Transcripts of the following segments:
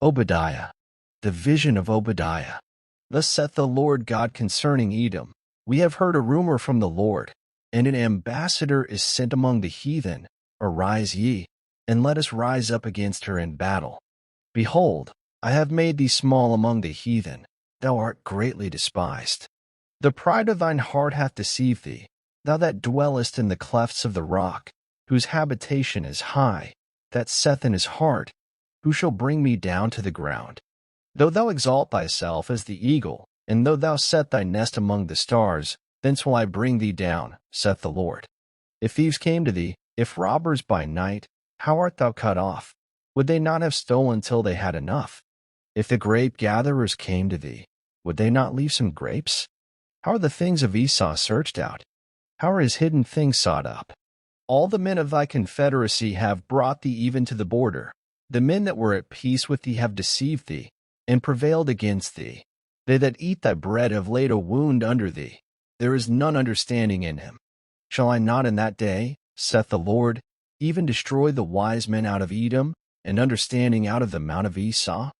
Obadiah. The vision of Obadiah. Thus saith the Lord God concerning Edom, We have heard a rumor from the Lord, and an ambassador is sent among the heathen. Arise ye, and let us rise up against her in battle. Behold, I have made thee small among the heathen, thou art greatly despised. The pride of thine heart hath deceived thee, thou that dwellest in the clefts of the rock, whose habitation is high, that saith in his heart, Who shall bring me down to the ground? Though thou exalt thyself as the eagle, and though thou set thy nest among the stars, thence will I bring thee down, saith the Lord. If thieves came to thee, if robbers by night, how art thou cut off? Would they not have stolen till they had enough? If the grape gatherers came to thee, would they not leave some grapes? How are the things of Esau searched out? How are his hidden things sought up? All the men of thy confederacy have brought thee even to the border. The men that were at peace with thee have deceived thee, and prevailed against thee. They that eat thy bread have laid a wound under thee. There is none understanding in him. Shall I not in that day, saith the Lord, even destroy the wise men out of Edom, and understanding out of the mount of Esau?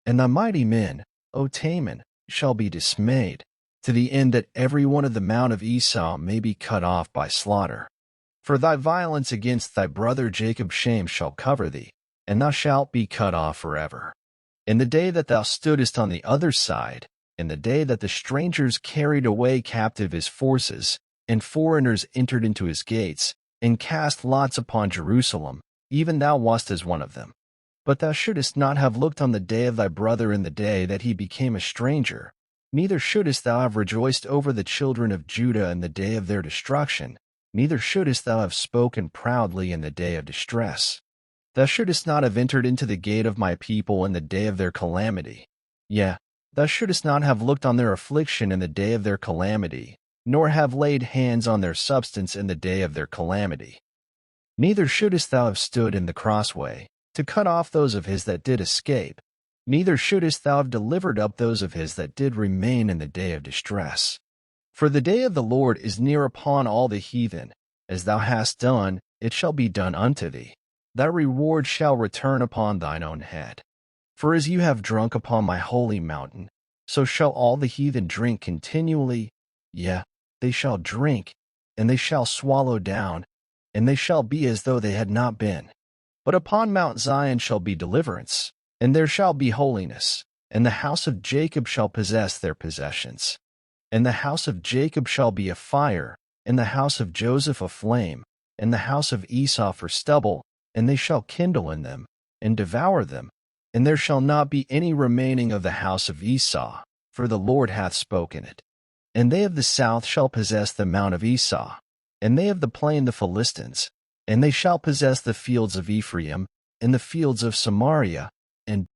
And thy mighty men, O Taman, shall be dismayed, to the end that every one of the mount of Esau may be cut off by slaughter. For thy violence against thy brother Jacob's shame shall cover thee, and thou shalt be cut off forever. In the day that thou stoodest on the other side, in the day that the strangers carried away captive his forces, and foreigners entered into his gates, and cast lots upon Jerusalem, even thou wast as one of them. But thou shouldest not have looked on the day of thy brother in the day that he became a stranger, neither shouldest thou have rejoiced over the children of Judah in the day of their destruction, neither shouldest thou have spoken proudly in the day of distress. Thou shouldest not have entered into the gate of my people in the day of their calamity. Yea, thou shouldest not have looked on their affliction in the day of their calamity, nor have laid hands on their substance in the day of their calamity. Neither shouldest thou have stood in the crossway, to cut off those of his that did escape, neither shouldest thou have delivered up those of his that did remain in the day of distress. For the day of the Lord is near upon all the heathen. As thou hast done, it shall be done unto thee. Thy reward shall return upon thine own head. For as you have drunk upon my holy mountain, so shall all the heathen drink continually. Yea, they shall drink, and they shall swallow down, and they shall be as though they had not been. But upon Mount Zion shall be deliverance, and there shall be holiness, and the house of Jacob shall possess their possessions. And the house of Jacob shall be a fire, and the house of Joseph a flame, and the house of Esau for stubble, and they shall kindle in them, and devour them, and there shall not be any remaining of the house of Esau, for the Lord hath spoken it. And they of the south shall possess the mount of Esau, and they of the plain the Philistines, and they shall possess the fields of Ephraim, and the fields of Samaria, and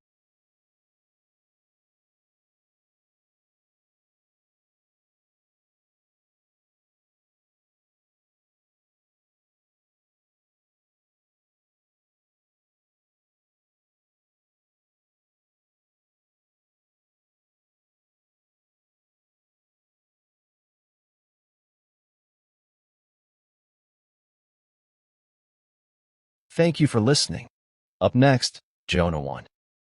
thank you for listening. Up next, Jonah 1.